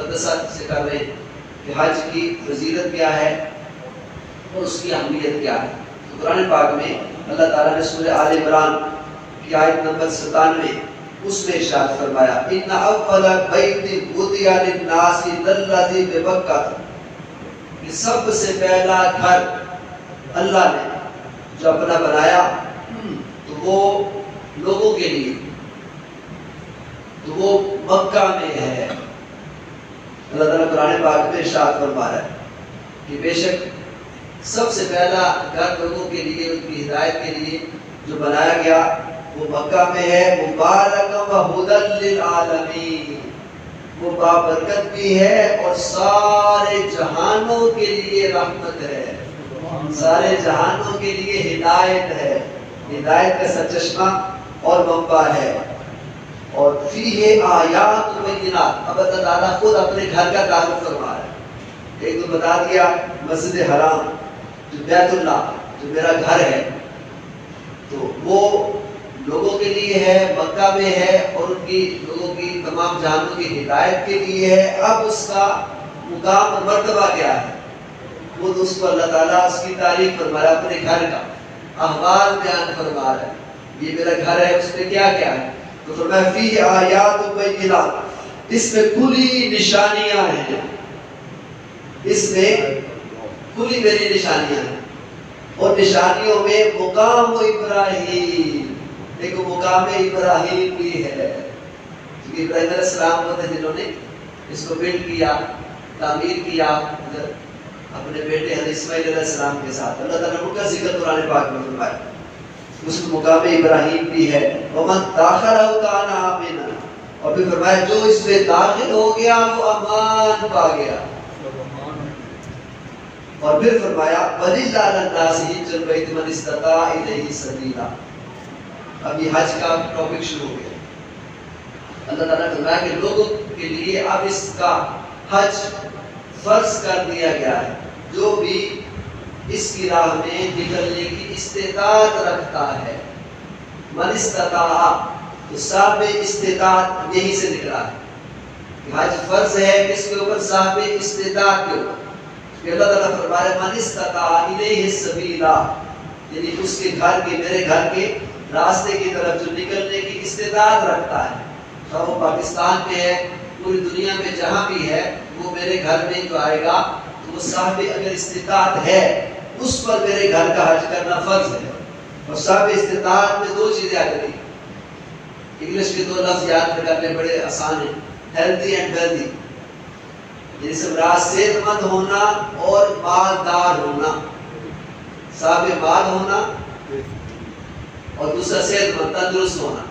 مقدسہ سے کر رہے ہیں کہ حج کی فضیلت کیا ہے اور اس کی اہمیت کیا ہے۔ تو قرآن پاک میں اللہ تعالیٰ نے سورہ آل عمران کی آیت نمبر 97 اس میں ارشاد فرمایا ان اول بیت وضع للناس للذی ببکہ، کہ سب سے پہلا گھر اللہ نے جو اپنا بنایا تو وہ لوگوں کے لیے تو وہ مکہ میں ہے۔ اللہ تعالیٰ قرآن پاک میں ارشاد فرما رہا ہے کہ بے شک سب سے پہلا گھر لوگوں کے لیے ان کی ہدایت کے لیے جو بنایا گیا وہ مکہ میں ہے، مبارک و ھدی للعالمین، وہ بابرکت بھی ہے اور سارے جہانوں کے لیے رحمت ہے، سارے جہانوں کے لیے ہدایت ہے، ہدایت کا سرچشمہ اور منبع ہے۔ اور فیہ آیات بینات، اب اللہ تعالیٰ خود اپنے گھر کا تعارف فرما رہا ہے۔ ایک تو بتا دیا مسجد حرام جو بیت اللہ جو میرا گھر ہے، تو وہ لوگوں کے لیے ہے، مکہ میں ہے اور ان کی لوگوں کی تمام جہانوں کی ہدایت کے لیے ہے۔ اب اس کا مقام اور مرتبہ کیا ہے، وہ تو اس کو اللہ تعالیٰ اس کی تعریف فرما رہا ہے، اپنے گھر کا احوال بیان فرما رہا ہے، یہ میرا گھر ہے، اس میں کیا کیا ہے۔ تو فرمایا فیہ آیات بینات، اس میں کھلی نشانیاں ہیں، اس میں کھلی میری نشانیاں ہیں، اور نشانیوں میں مقام ابراہیم، ایک مقام ابراہیم بھی ہے، کیونکہ ابراہیم علیہ السلام وہ تھے جنہوں نے اس کو بلڈ کیا، تعمیر کیا اپنے بیٹے حضرت اسماعیل علیہ السلام کے ساتھ۔ اللہ تعالیٰ نے ان کا ذکر قرآن پاک میں فرمایا، اس میں مقام ابراہیم بھی ہے۔ وَمَنْ دَخَلَهُ كَانَ آمِنًا، اور پھر فرمایا جو اس میں داخل ہو گیا وہ امان پا گیا۔ اور پھر فرمایا وَلِلَّهِ عَلَى النَّاسِ حِجُّ الْبَيْتِ مَنِ اسْتَطَاعَ إِلَيْهِ سَبِيلًا۔ اب یہ حج کا ٹاپک شروع ہو گیا۔ اللہ تعالیٰ نے فرمایا کہ لوگوں کے لیے اب اس کا حج فرض کر دیا گیا ہے، جو بھی اس کی راہ میں نکلنے کی استطاعت رکھتا ہے۔ من استطاع، تو صاحب استطاعت یہی سے نکلا ہے کہ حج فرض ہے کس کے اوپر، صاحب استطاعت کے اوپر۔ کہ اللہ تعالیٰ فرما رہا ہے من استطاع الیہ سبیلا، یعنی اس کے گھر کے، میرے گھر کے راستے کی طرف جو نکلنے کی استطاعت رکھتا ہے، خواہ وہ پاکستان میں ہے، پوری دنیا میں جہاں بھی ہے، وہ میرے گھر میں جو آئے گا تو وہ صاحب اگر استطاعت ہے اس پر میرے گھر کا حج کرنا فرض ہے۔ اور صاحب استطاعت میں دو چیزیں آ گئی، انگلش کے دو لفظ یاد کرنے بڑے آسان ہیں، ہیلتھی اینڈ ویلتھی، جس سے مراد صحت مند ہونا اور مالدار ہونا، صاحب مال ہونا اور دوسرا صحت مند تندرست ہونا،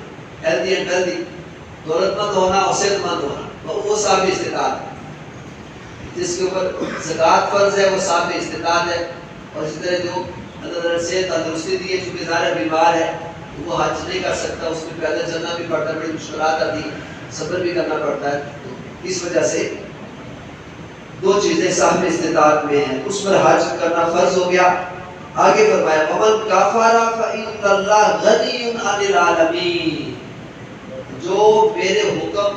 ہیلتھی اینڈ ویلتھی، دولت مند ہونا اور صحت مند ہونا، وہ صاحب استطاعت ہے۔ جس کے اوپر زکوٰۃ فرض ہے وہ صاحب استطاعت ہے۔ اور اسی طرح جو اللہ تعالیٰ نے صحت تندرستی دی ہے، چونکہ ظاہر بیمار ہے وہ حج نہیں کر سکتا، اس میں پیدل چلنا بھی پڑتا ہے، بڑی مشکلات آتی ہیں، صبر بھی کرنا پڑتا ہے، تو اس وجہ سے دو چیزیں صاحب استطاعت میں ہیں، اس پر حج کرنا فرض ہو گیا۔ آگے فرمایا وَمَنْ كَفَرَ فَإِنَّ اللَّهَ غَنِيٌّ عَنِ الْعَالَمِينَ، جو میرے حکم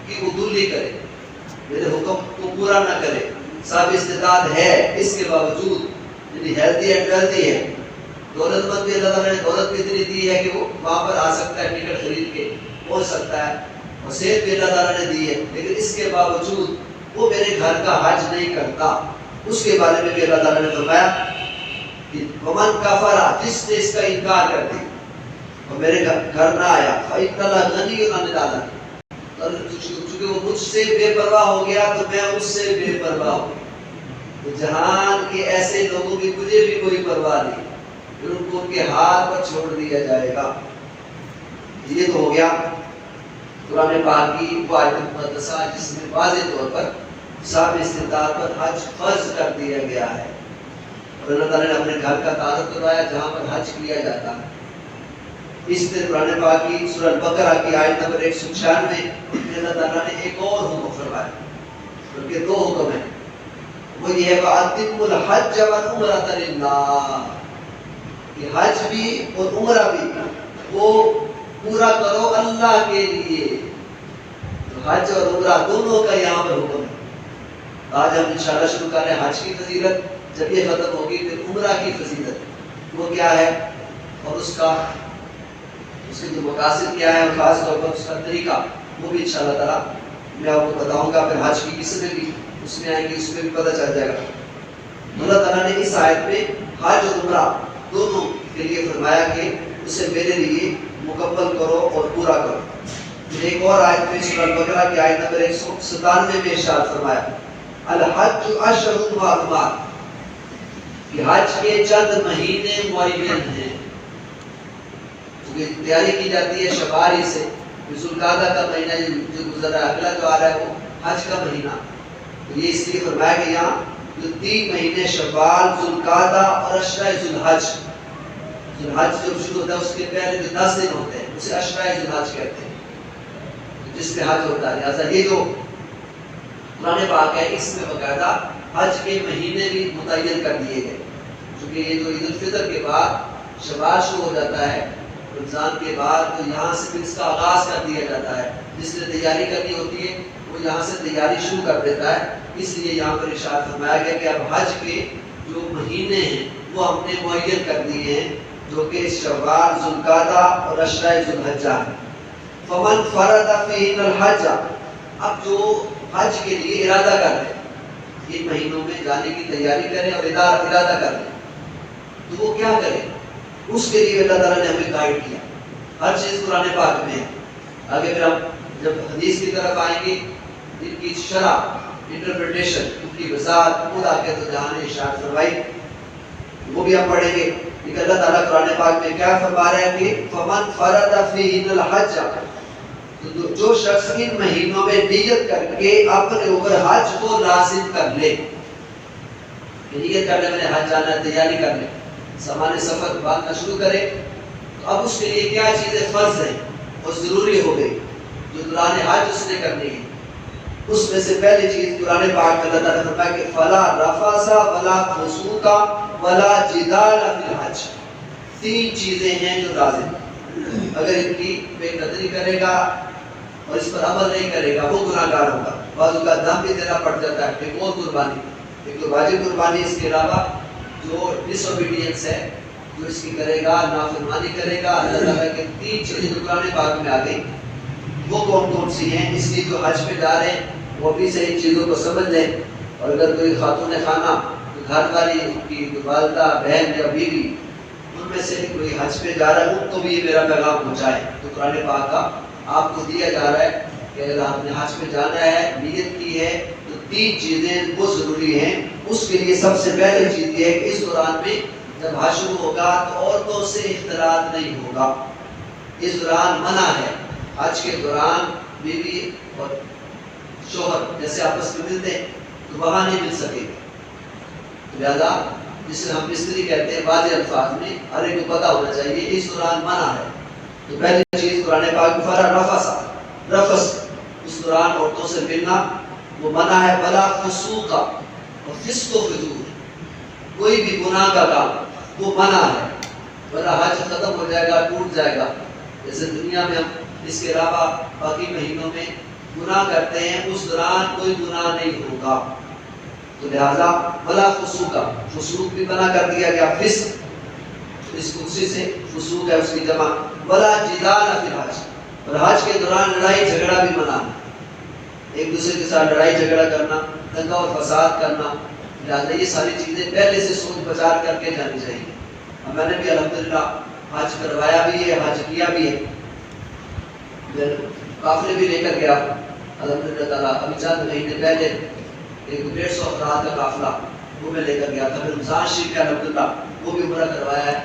کی عدولی کرے، میرے حکم کو پورا نہ کرے، صاحب استطاعت ہے اس کے باوجود، یعنی ہیلتھی اینڈ ویلتھی ہے، دولت مند بھی اللہ تعالیٰ نے دولت بھی اتنی دی ہے کہ وہ وہاں پر آ سکتا ہے، ٹکٹ خرید کے پہنچ سکتا ہے، اور صحت بھی اللہ تعالیٰ نے دی ہے، لیکن اس کے باوجود وہ میرے گھر کا حج نہیں کرتا، اس کے بارے میں بھی اللہ تعالیٰ نے فرمایا کہ وَمَنْ كَفَرَ، جس نے اس کا انکار کر دیا اور میرے گھر نہ آیا، فَإِنَّ اللَّهَ غَنِيٌّ عَنِ الْعَالَمِينَ، چونکہ وہ مجھ سے بے پرواہ ہو گیا تو میں اس سے بے پرواہ ہوں، تو جہان کے ایسے لوگوں کی مجھے بھی کوئی پرواہ نہیں، پھر ان کو ان کے ہاتھ پر چھوڑ دیا جائے گا۔ یہ تو ہو گیا قرآن پاک کی وہ آیت مقدسہ جس میں واضح طور پر صاحب استطاعت پر حج فرض کر دیا گیا ہے، اور اللہ تعالیٰ نے اپنے گھر کا تعارف کروایا جہاں پر حج کیا جاتا ہے۔ اس طرح قرآن پاک کی سورہ البقرہ کی آیت نمبر 196 میں اللہ تعالیٰ نے ایک اور حکم فرمایا، بلکہ دو حکم ہیں، وہ یہ ہے وَأَتِمُّ الْحَجَّ وَالْعُمْرَةَ لِلَّهِ، کہ حج بھی اور عمرہ بھی وہ پورا کرو اللہ کے لیے۔ تو حج اور عمرہ دونوں کا یہاں پر حکم ہے، آج ہم انشاءاللہ شروع کر رہے ہیں حج کی فضیلت. جب یہ ختم ہوگی پھر عمرہ کی فضیلت وہ کیا ہے اور اس کے جو مقاصد کیا ہے اور خاص طور پر اس کا طریقہ وہ بھی انشاءاللہ تعالیٰ میں آپ کو بتاؤں گا. پھر حج کی قسمیں بھی اس میں آئیں گی, اس میں بھی پتہ چل جائے گا. اللہ تعالیٰ نے اس آیت میں حج اور عمرہ دونوں کے لیے فرمایا کہ اسے میرے لیے مکمل کرو اور پورا کرو. ایک اور آیت میں سورہ البقرہ کی آیت نمبر 197 میں ارشاد فرمایا الحج اشہر معلومات, کہ حج کے چند مہینے معین ہیں. کیونکہ تیاری کی جاتی ہے شوال سے, ذوالقعدہ کا مہینہ جو گزر رہا ہے, اگلا جو آ رہا ہے وہ حج کا مہینہ. تو یہ اس لیے فرمایا کہ یہاں جو 3 مہینے شوال, ذوالقعدہ اور عشرہ ذوالحج, ذوالحج جب شروع ہوتا ہے اس کے پہلے جو 10 دن ہوتے ہیں اسے عشرہ ذوالحج کہتے ہیں, جس میں حج ہوتا ہے. لہٰذا یہ جو قرآن پاک ہے اس میں باقاعدہ حج کے مہینے بھی متعین کر دیے گئے. چونکہ یہ جو عید الفطر کے بعد شوال شروع ہو جاتا ہے, رمضان کے بعد, تو یہاں سے پھر اس کا آغاز کر دیا جاتا ہے. جس نے تیاری کرنی ہوتی ہے وہ یہاں سے تیاری شروع کر دیتا ہے. اس لیے یہاں پر ارشاد فرمایا گیا کہ اب حج کے جو مہینے ہیں وہ ہم نے معین کر دیے ہیں, جو کہ شوال, ذوالقعدہ اور عشرہ ذوالحجہ ہیں. فمن فرض فیہن الحج, اب جو حج کے لیے ارادہ کر لیں, ان مہینوں میں جانے کی تیاری کریں اور ارادہ کر لیں, تو وہ کیا کریں؟ اس کے لیے اللہ تعالیٰ نے ہمیں گائیڈ کیا. ہر چیز قرآن پاک میں ہے. آگے پھر ہم جب حدیث کی طرف آئیں گے ان کی شرح, انٹرپریٹیشن, ان کی وضاحت خود آگے تو جہاں نے ارشاد فرمائی وہ بھی ہم پڑھیں گے. لیکن اللہ تعالیٰ قرآن پاک میں کیا فرما رہے ہیں کہ فمن فرض فیہن الحج, تو جو شخص ان مہینوں میں نیت کر کے اپنے اوپر حج کو لازم کر لے, نیت کر لے میں نے حج جانا ہے, تیاری کر لے, سامان سفر باندھنا شروع کرے, تو اب اس کے لیے کیا چیزیں فرض ہیں اور ضروری ہو گئی جو دوران حج اس نے کرنی ہے. اس میں سے پہلی چیز قرآن پاک میں اللہ تعالیٰ نے فرمایا کہ فلا رفث ولا فسوق ولا جدال فی الحج. 3 چیزیں ہیں جو لازم, اگر ان کی بے قدری کرے گا اور اس پر عمل نہیں کرے گا وہ گناہ گار ہوگا. بعض کا دم بھی دینا پڑ جاتا ہے. ایک اور قربانی, ایک تو واجب قربانی, اس کے علاوہ جو ڈس اوبیڈینس ہے جو اس کی کرے گا, نافرمانی کرے گا, اللہ تعالیٰ کے 3 چیزیں جو قرآن پاک میں آ گئی وہ کون کون سی ہیں. اس لیے جو حج پہ جا رہے ہیں وہ بھی سے ان چیزوں کو سمجھ لیں. اور اگر کوئی خاتون خانہ, گھر والی, ان کی والدہ, بہن یا بیوی, ان میں سے کوئی حج پہ جا رہا ہے ان کو بھی یہ میرا پیغام پہنچائے. تو قرآن پاک کا آپ کو دیا جا رہا ہے کہ اگر آپ نے حج پہ جانا ہے, نیت کی ہے, تو 3 چیزیں وہ ضروری ہیں. اس کے لیے سب سے پہلی چیز یہ ہے کہ اس دوران میں جب حج شروع ہوگا تو عورتوں سے اختلاط نہیں ہوگا. اس دوران منع ہے. حج کے دوران بیوی اور شوہر جیسے آپس میں ملتے ہیں تو وہاں نہیں مل سکے گے. لہذا جسے ہم مستری کہتے ہیں واضح الفاظ میں ہر ایک کو پتہ ہونا چاہیے اس دوران منع ہے. تو پہلی چیز قرآن پاک میں رفث, اس دوران عورتوں سے ملنا وہ منع ہے. ولا فسوق, اور فسق و فجور, کوئی بھی گناہ کا کام وہ منع ہے. ورنہ حج ختم ہو جائے گا, ٹوٹ جائے گا. جیسے دنیا میں ہم اس کے علاوہ باقی مہینوں میں گناہ کرتے ہیں, اس دوران کوئی گناہ نہیں ہوگا. تو لہذا ولا فسوق, فسوق بھی منع کر دیا گیا. فسق اس کرسی سے فسوق ہے اس کی جمع. ولا جدال فی الحج, اور حج کے دوران لڑائی جھگڑا بھی منع ہے. ایک دوسرے کے ساتھ لڑائی جھگڑا کرنا, دنگا اور فساد کرنا. لہٰذا یہ ساری چیزیں پہلے سے سوچ بچار کر کے جانی چاہیے. اور میں نے بھی الحمدللہ حج کروایا بھی ہے, حج کیا بھی ہے, قافلے بھی لے کر گیا الحمدللہ تعالیٰ. ابھی چند مہینے پہلے 150 افراد کا قافلہ وہ میں لے کر گیا تھا. پھر رمضان شریف کا الحمدللہ وہ بھی عمرہ کروایا ہے.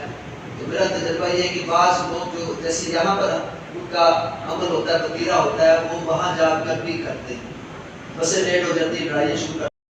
تو میرا تجربہ یہ ہے کہ بعض لوگ جو جیسے یہاں پر ان کا عمل ہوتا ہے, وطیرہ ہوتا ہے, وہ وہاں جا کر بھی کرتے ہیں. بسیں لیٹ ہو جاتی ہیں, لڑائیاں شروع کر